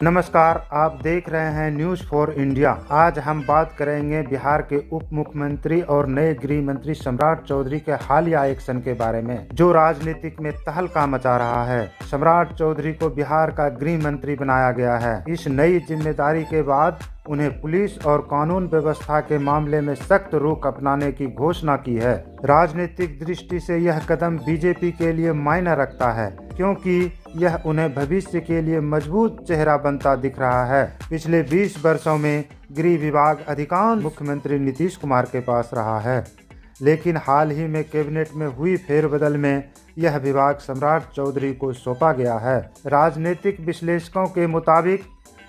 नमस्कार, आप देख रहे हैं न्यूज़ फॉर इंडिया। आज हम बात करेंगे बिहार के उप मुख्यमंत्री और नए गृह मंत्री सम्राट चौधरी के हालिया एक्शन के बारे में, जो राजनीतिक में तहलका मचा रहा है। सम्राट चौधरी को बिहार का गृह मंत्री बनाया गया है। इस नई जिम्मेदारी के बाद उन्हें पुलिस और कानून व्यवस्था के मामले में सख्त रुख अपनाने की घोषणा की है। राजनीतिक दृष्टि से यह कदम बीजेपी के लिए मायने रखता है, क्योंकि यह उन्हें भविष्य के लिए मजबूत चेहरा बनता दिख रहा है। पिछले 20 वर्षों में गृह विभाग अधिकांश मुख्यमंत्री नीतीश कुमार के पास रहा है, लेकिन हाल ही में कैबिनेट में हुई फेरबदल में यह विभाग सम्राट चौधरी को सौंपा गया है। राजनीतिक विश्लेषकों के मुताबिक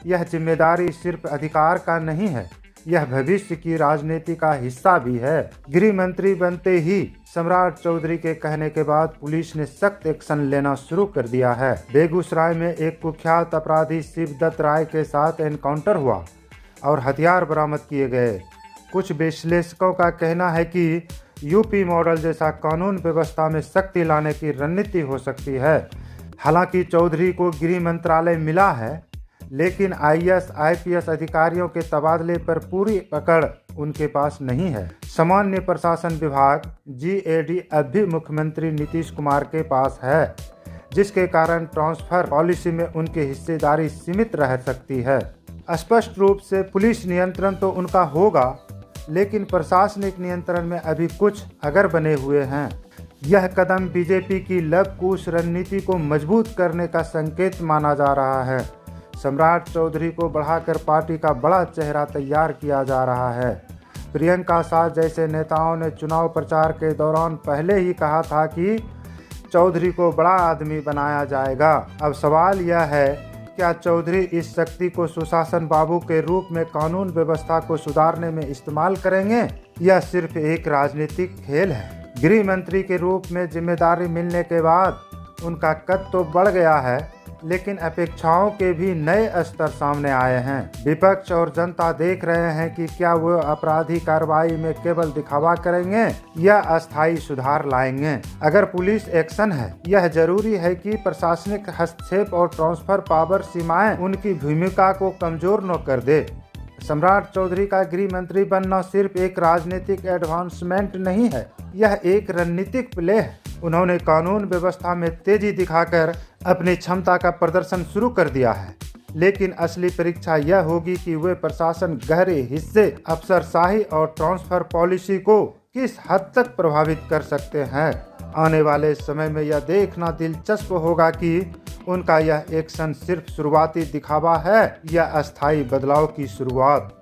यह जिम्मेदारी सिर्फ अधिकार का नहीं है, यह भविष्य की राजनीति का हिस्सा भी है। गृह मंत्री बनते ही सम्राट चौधरी के कहने के बाद पुलिस ने सख्त एक्शन लेना शुरू कर दिया है। बेगूसराय में एक कुख्यात अपराधी शिवदत्त राय के साथ एनकाउंटर हुआ और हथियार बरामद किए गए। कुछ विश्लेषकों का कहना है कि यूपी मॉडल जैसा कानून व्यवस्था में सख्ती लाने की रणनीति हो सकती है। हालांकि चौधरी को गृह मंत्रालय मिला है, लेकिन आईएएस आईपीएस अधिकारियों के तबादले पर पूरी पकड़ उनके पास नहीं है। सामान्य प्रशासन विभाग जीएडी अब भी मुख्यमंत्री नीतीश कुमार के पास है, जिसके कारण ट्रांसफर पॉलिसी में उनकी हिस्सेदारी सीमित रह सकती है। स्पष्ट रूप से पुलिस नियंत्रण तो उनका होगा, लेकिन प्रशासनिक नियंत्रण में अभी कुछ अगर बने हुए हैं। यह कदम बीजेपी की लव कुश रणनीति को मजबूत करने का संकेत माना जा रहा है। सम्राट चौधरी को बढ़ाकर पार्टी का बड़ा चेहरा तैयार किया जा रहा है। प्रियंका शाह जैसे नेताओं ने चुनाव प्रचार के दौरान पहले ही कहा था कि चौधरी को बड़ा आदमी बनाया जाएगा। अब सवाल यह है, क्या चौधरी इस शक्ति को सुशासन बाबू के रूप में कानून व्यवस्था को सुधारने में इस्तेमाल करेंगे, या सिर्फ एक राजनीतिक खेल है? गृह मंत्री के रूप में जिम्मेदारी मिलने के बाद उनका कद तो बढ़ गया है, लेकिन अपेक्षाओं के भी नए स्तर सामने आए हैं। विपक्ष और जनता देख रहे हैं कि क्या वो अपराधी कार्रवाई में केवल दिखावा करेंगे या अस्थायी सुधार लाएंगे। अगर पुलिस एक्शन है, यह जरूरी है कि प्रशासनिक हस्तक्षेप और ट्रांसफर पावर सीमाएं उनकी भूमिका को कमजोर न कर दे। सम्राट चौधरी का गृह मंत्री बनना सिर्फ एक राजनीतिक एडवांसमेंट नहीं है, यह एक रणनीतिक प्ले है। उन्होंने कानून व्यवस्था में तेजी दिखाकर अपनी क्षमता का प्रदर्शन शुरू कर दिया है, लेकिन असली परीक्षा यह होगी कि वे प्रशासन गहरे हिस्से, अफसरशाही और ट्रांसफर पॉलिसी को किस हद तक प्रभावित कर सकते हैं। आने वाले समय में यह देखना दिलचस्प होगा कि उनका यह एक्शन सिर्फ शुरुआती दिखावा है या अस्थायी बदलाव की शुरुआत।